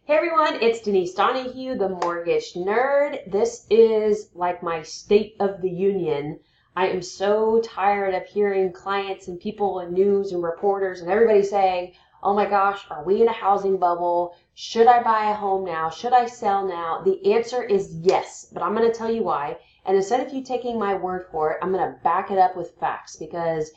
Hey everyone, it's Denise Donahue, the Mortgage Nerd. This is like my State of the Union. I am so tired of hearing clients and people and news and reporters and everybody saying, oh my gosh, are we in a housing bubble? Should I buy a home now? Should I sell now? The answer is yes, but I'm going to tell you why. And instead of you taking my word for it, I'm going to back it up with facts because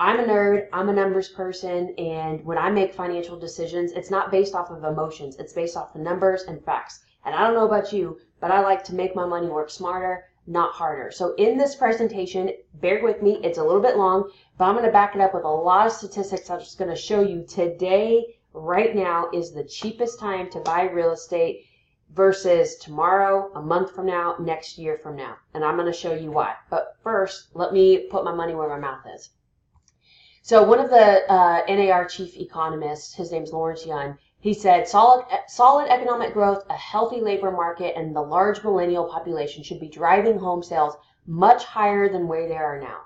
I'm a nerd, I'm a numbers person, and when I make financial decisions, it's not based off of emotions. It's based off of numbers and facts. And I don't know about you, but I like to make my money work smarter, not harder. So in this presentation, bear with me, it's a little bit long, but I'm going to back it up with a lot of statistics I'm just going to show you today, right now, is the cheapest time to buy real estate versus tomorrow, a month from now, next year from now. And I'm going to show you why. But first, let me put my money where my mouth is. So one of the NAR chief economists, his name's Lawrence Yun, he said solid economic growth, a healthy labor market, and the large millennial population should be driving home sales much higher than where they are now.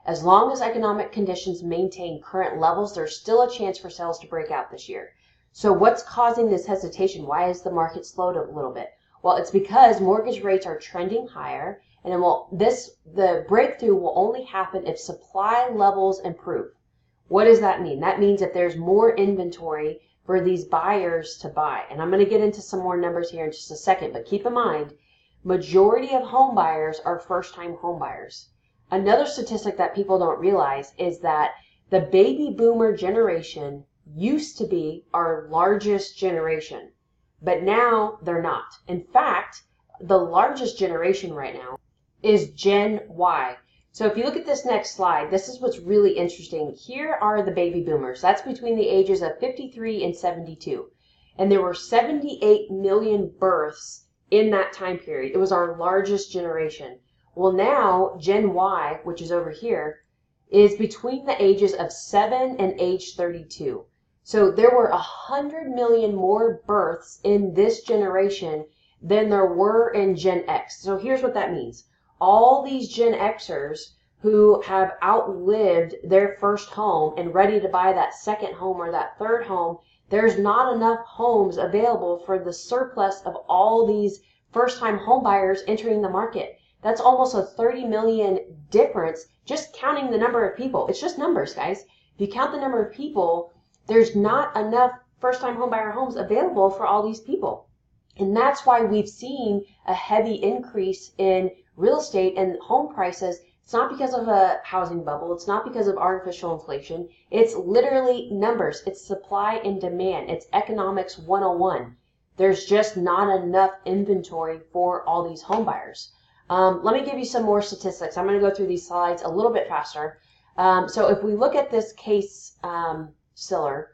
As long as economic conditions maintain current levels, there's still a chance for sales to break out this year. So what's causing this hesitation? Why has the market slowed a little bit? Well, it's because mortgage rates are trending higher, and the breakthrough will only happen if supply levels improve. What does that mean? That means if there's more inventory for these buyers to buy. And I'm going to get into some more numbers here in just a second, but keep in mind, majority of home buyers are first-time home buyers. Another statistic that people don't realize is that the baby boomer generation used to be our largest generation, but now they're not. In fact, the largest generation right now is Gen Y. So if you look at this next slide, this is what's really interesting. Here are the baby boomers. That's between the ages of 53 and 72. And there were 78 million births in that time period. It was our largest generation. Well, now Gen Y, which is over here, is between the ages of 7 and age 32. So there were 100 million more births in this generation than there were in Gen X. So here's what that means. All these Gen Xers who have outlived their first home and ready to buy that second home or that third home, there's not enough homes available for the surplus of all these first-time home buyers entering the market. That's almost a 30 million difference just counting the number of people. It's just numbers, guys. If you count the number of people, there's not enough first-time home buyer homes available for all these people. And that's why we've seen a heavy increase in real estate and home prices. It's not because of a housing bubble. It's not because of artificial inflation. It's literally numbers. It's supply and demand. It's economics 101. There's just not enough inventory for all these home buyers. Let me give you some more statistics. I'm going to go through these slides a little bit faster. So if we look at this case Schiller,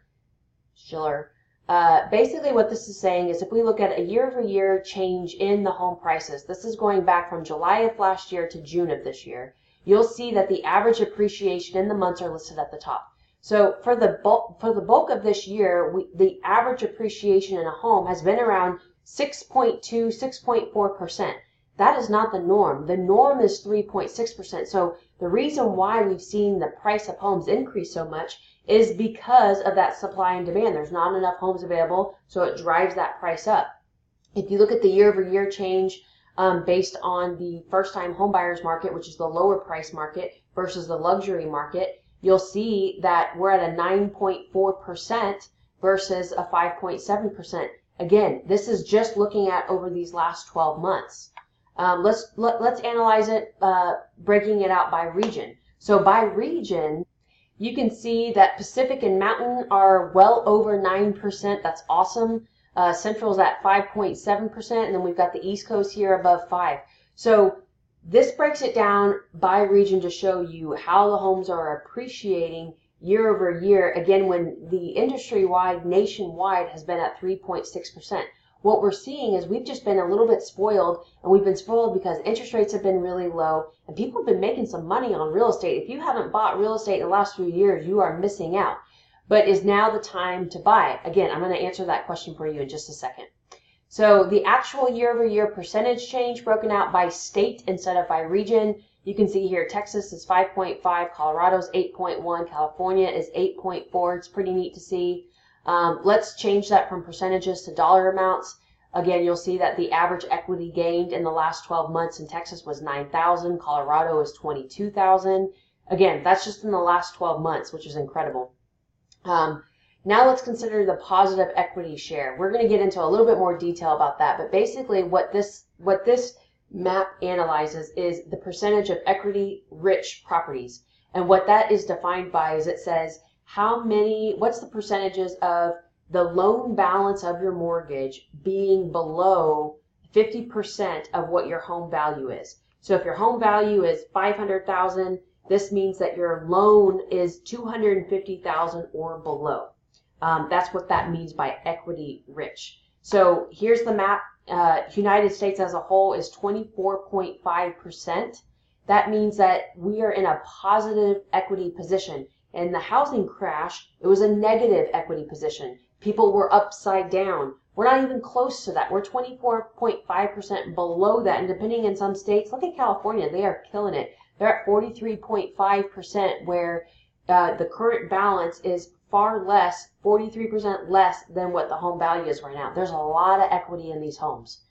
basically what this is saying is if we look at a year-over-year change in the home prices, this is going back from July of last year to June of this year, you'll see that the average appreciation in the months are listed at the top. So for the bulk of this year, the average appreciation in a home has been around 6.2, 6.4%. That is not the norm. The norm is 3.6%. So the reason why we've seen the price of homes increase so much is because of that supply and demand. There's not enough homes available, so it drives that price up. If you look at the year-over-year change based on the first-time home buyers market, which is the lower price market, versus the luxury market, you'll see that we're at a 9.4% versus a 5.7%. Again, this is just looking at over these last 12 months. Let's analyze it, breaking it out by region. So by region, you can see that Pacific and Mountain are well over 9%. That's awesome. Central is at 5.7%, and then we've got the East Coast here above 5%. So this breaks it down by region to show you how the homes are appreciating year over year, again, when the industry-wide, nationwide, has been at 3.6%. What we're seeing is we've just been a little bit spoiled, and we've been spoiled because interest rates have been really low, and people have been making some money on real estate. If you haven't bought real estate in the last few years, you are missing out. But is now the time to buy? Again, I'm going to answer that question for you in just a second. So the actual year-over-year percentage change broken out by state instead of by region, you can see here Texas is 5.5, Colorado's 8.1, California is 8.4. It's pretty neat to see. Let's change that from percentages to dollar amounts. Again, you'll see that the average equity gained in the last 12 months in Texas was 9,000. Colorado is 22,000. Again, that's just in the last 12 months, which is incredible. Now let's consider the positive equity share. We're going to get into a little bit more detail about that, but basically what this map analyzes is the percentage of equity-rich properties. And what that is defined by is it says what's the percentages of the loan balance of your mortgage being below 50% of what your home value is. So if your home value is $500,000, this means that your loan is $250,000 or below. That's what that means by equity rich. So here's the map. United States as a whole is 24.5%. That means that we are in a positive equity position. In the housing crash, it was a negative equity position. People were upside down. We're not even close to that. We're 24.5% below that. And depending in some states, look at California, they are killing it. They're at 43.5%, where the current balance is far less, 43% less than what the home value is right now. There's a lot of equity in these homes.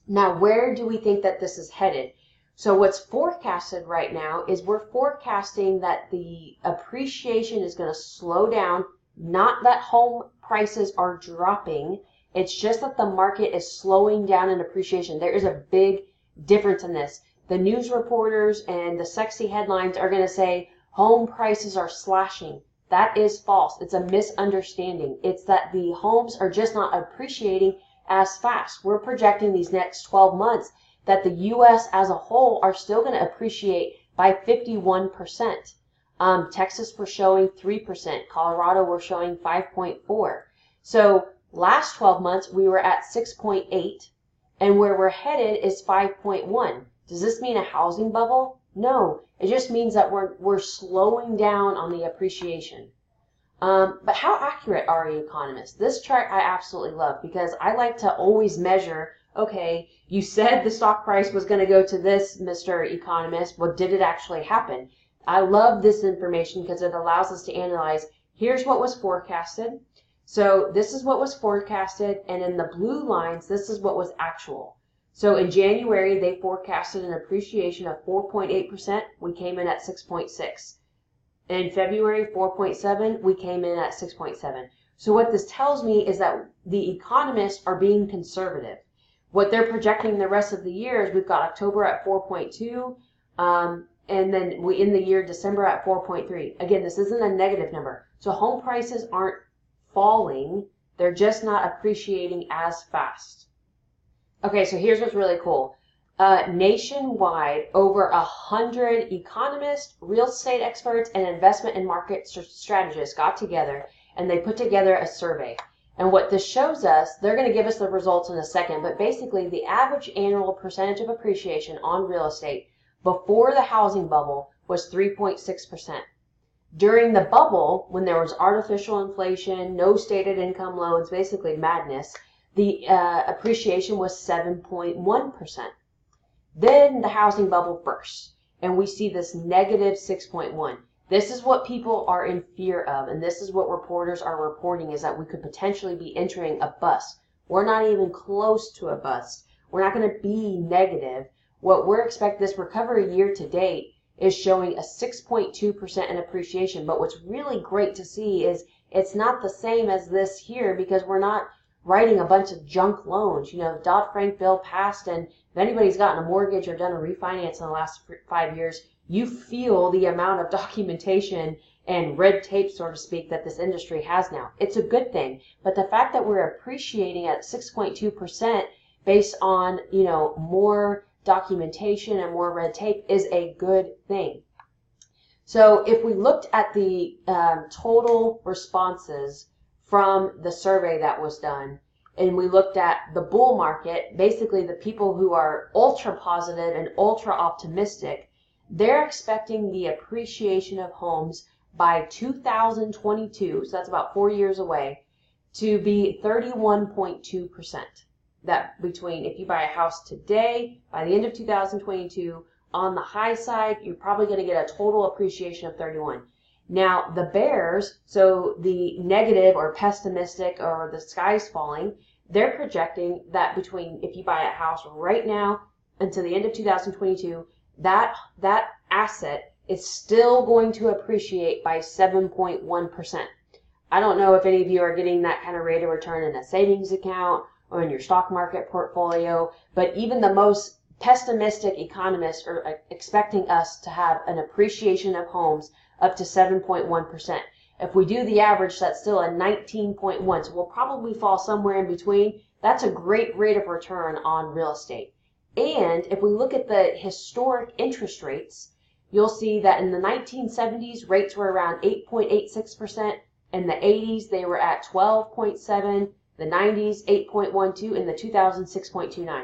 Now, where do we think that this is headed? So what's forecasted right now is we're forecasting that the appreciation is going to slow down, not that home prices are dropping. It's just that the market is slowing down in appreciation. There is a big difference in this. The news reporters and the sexy headlines are going to say home prices are slashing. That is false. It's a misunderstanding. It's that the homes are just not appreciating as fast. We're projecting these next 12 months that the U.S. as a whole are still going to appreciate by 51%. Texas, we're showing 3%. Colorado, we're showing 5.4%. So last 12 months, we were at 6.8%, and where we're headed is 5.1%. Does this mean a housing bubble? No, it just means that we're slowing down on the appreciation. But how accurate are economists? This chart I absolutely love because I like to always measure, okay, you said the stock price was going to go to this, Mr. Economist. Well, did it actually happen? I love this information because it allows us to analyze, here's what was forecasted. So this is what was forecasted, and in the blue lines, this is what was actual. So in January, they forecasted an appreciation of 4.8%. We came in at 6.6. In February, 4.7. We came in at 6.7. So what this tells me is that the economists are being conservative. What they're projecting the rest of the year is we've got October at 4.2, and then we end the year December at 4.3. Again, this isn't a negative number. So home prices aren't falling. They're just not appreciating as fast. Okay, so here's what's really cool. Nationwide, over 100 economists, real estate experts, and investment and market strategists got together, and they put together a survey. And what this shows us, they're going to give us the results in a second, but basically the average annual percentage of appreciation on real estate before the housing bubble was 3.6%. During the bubble, when there was artificial inflation, no stated income loans, basically madness, the appreciation was 7.1%. Then the housing bubble burst, and we see this negative 6.1. This is what people are in fear of, and this is what reporters are reporting, is that we could potentially be entering a bust. We're not even close to a bust. We're not going to be negative. What we're expecting, this recovery year to date is showing a 6.2% in appreciation, but what's really great to see is it's not the same as this here because we're not writing a bunch of junk loans. You know, the Dodd-Frank bill passed, and if anybody's gotten a mortgage or done a refinance in the last 5 years, you feel the amount of documentation and red tape, so to speak, that this industry has now. It's a good thing, but the fact that we're appreciating at 6.2% based on, you know, more documentation and more red tape is a good thing. So if we looked at the total responses from the survey that was done, and we looked at the bull market, basically the people who are ultra positive and ultra optimistic, they're expecting the appreciation of homes by 2022, so that's about 4 years away, to be 31.2%. That between, if you buy a house today, by the end of 2022, on the high side, you're probably going to get a total appreciation of 31. Now, the bears, so the negative or pessimistic or the sky's falling, they're projecting that if you buy a house right now until the end of 2022, that asset is still going to appreciate by 7.1%. I don't know if any of you are getting that kind of rate of return in a savings account or in your stock market portfolio, but even the most pessimistic economists are expecting us to have an appreciation of homes up to 7.1%. If we do the average, that's still a 19.1, so we'll probably fall somewhere in between. That's a great rate of return on real estate. And if we look at the historic interest rates, you'll see that in the 1970s, rates were around 8.86%. In the 80s, they were at 12.7, the 90s, 8.12, and the 2000s, 6.29.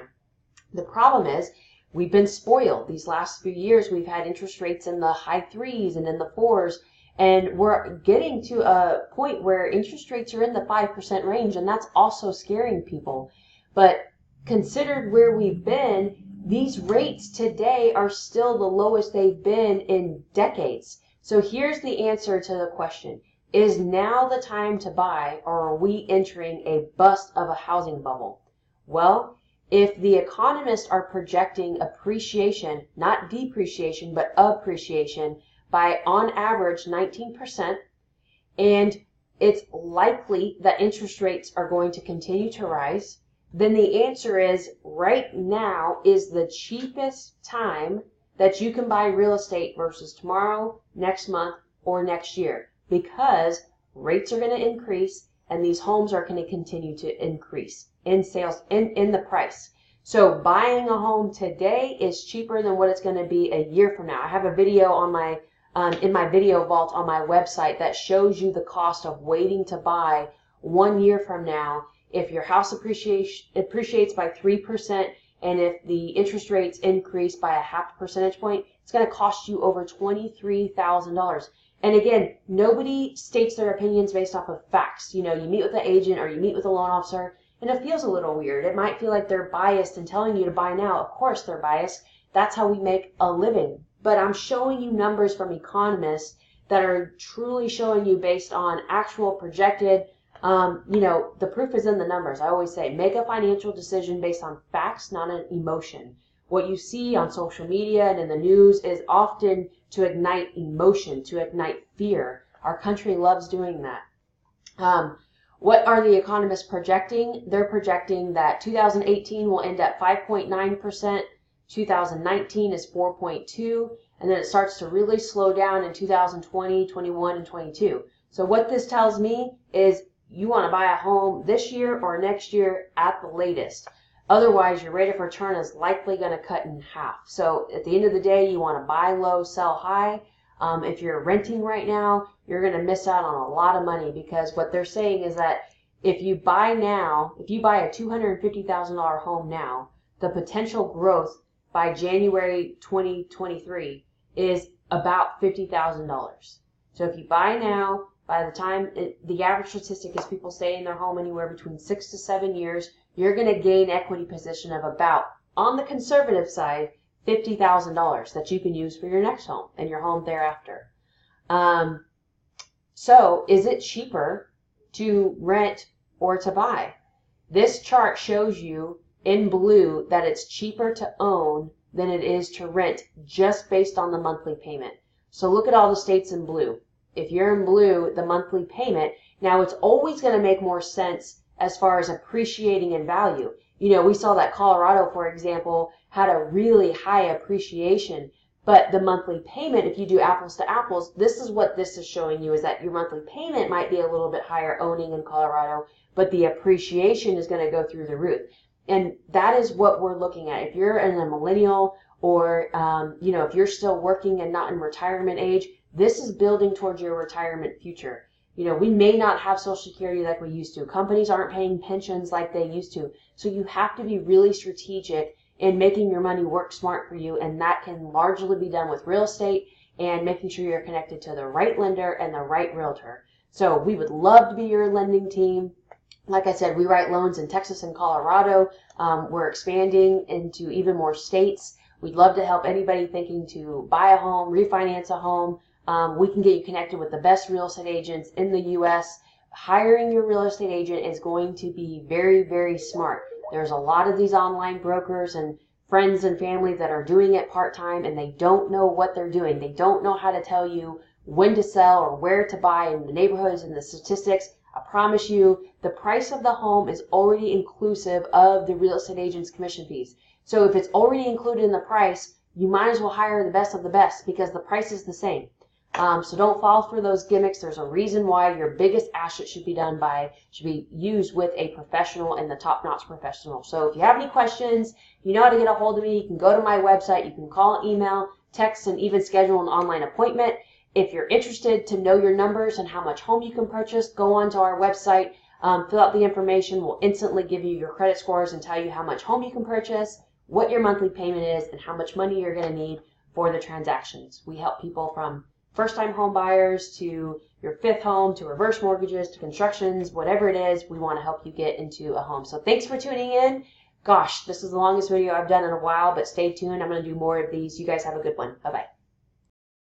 The problem is we've been spoiled. These last few years, we've had interest rates in the high threes and in the fours, and we're getting to a point where interest rates are in the 5% range, and that's also scaring people. But considered where we've been, these rates today are still the lowest they've been in decades. So here's the answer to the question. Is now the time to buy, or are we entering a bust of a housing bubble? Well, if the economists are projecting appreciation, not depreciation, but appreciation by on average 19%, and it's likely that interest rates are going to continue to rise, then the answer is right now is the cheapest time that you can buy real estate versus tomorrow, next month, or next year, because rates are going to increase and these homes are going to continue to increase in sales, in the price. So buying a home today is cheaper than what it's going to be a year from now. I have a video on my in my video vault on my website that shows you the cost of waiting to buy 1 year from now. If your house appreciates by 3%, and if the interest rates increase by a 0.5 percentage point, it's going to cost you over $23,000. And again, nobody states their opinions based off of facts. You know, you meet with the agent or you meet with a loan officer, and it feels a little weird. It might feel like they're biased and telling you to buy now. Of course they're biased. That's how we make a living. But I'm showing you numbers from economists that are truly showing you based on actual projected, you know, the proof is in the numbers. I always say, make a financial decision based on facts, not an emotion. What you see on social media and in the news is often to ignite emotion, to ignite fear. Our country loves doing that. What are the economists projecting? They're projecting that 2018 will end at 5.9%, 2019 is 4.2%, and then it starts to really slow down in 2020, 21, and 22. So what this tells me is you want to buy a home this year or next year at the latest. Otherwise, your rate of return is likely going to cut in half. So at the end of the day, you want to buy low, sell high. If you're renting right now, you're going to miss out on a lot of money, because what they're saying is that if you buy now, if you buy a $250,000 home now, the potential growth by January 2023 is about $50,000. So if you buy now, by the time the average statistic is people stay in their home anywhere between 6 to 7 years, you're going to gain equity position of about, on the conservative side, $50,000 that you can use for your next home and your home thereafter. So is it cheaper to rent or to buy? This chart shows you in blue that it's cheaper to own than it is to rent, just based on the monthly payment. So look at all the states in blue. If you're in blue, the monthly payment, now it's always going to make more sense as far as appreciating in value. You know, we saw that Colorado, for example, had a really high appreciation, but the monthly payment, if you do apples to apples, this is what this is showing you, is that your monthly payment might be a little bit higher owning in Colorado, but the appreciation is going to go through the roof. And that is what we're looking at. If you're in a millennial, or you know, if you're still working and not in retirement age, this is building towards your retirement future. You know, we may not have Social Security like we used to. Companies aren't paying pensions like they used to. So you have to be really strategic in making your money work smart for you, and that can largely be done with real estate and making sure you're connected to the right lender and the right realtor. So we would love to be your lending team. Like I said, we write loans in Texas and Colorado. We're expanding into even more states. We'd love to help anybody thinking to buy a home, refinance a home, We can get you connected with the best real estate agents in the U.S. Hiring your real estate agent is going to be very, very smart. There's a lot of these online brokers and friends and family that are doing it part-time, and they don't know what they're doing. They don't know how to tell you when to sell or where to buy in the neighborhoods and the statistics. I promise you, the price of the home is already inclusive of the real estate agent's commission fees. So if it's already included in the price, you might as well hire the best of the best because the price is the same. So don't fall for those gimmicks. There's a reason why your biggest asset should be used with a professional and the top-notch professional. So if you have any questions, you know how to get a hold of me. You can go to my website. You can call, email, text, and even schedule an online appointment. If you're interested to know your numbers and how much home you can purchase, go onto our website, fill out the information. We'll instantly give you your credit scores and tell you how much home you can purchase, what your monthly payment is, and how much money you're going to need for the transactions. We help people from first-time home buyers to your fifth home to reverse mortgages to constructions, whatever it is, we want to help you get into a home. So thanks for tuning in. Gosh, this is the longest video I've done in a while, but stay tuned. I'm going to do more of these. You guys have a good one. Bye-bye.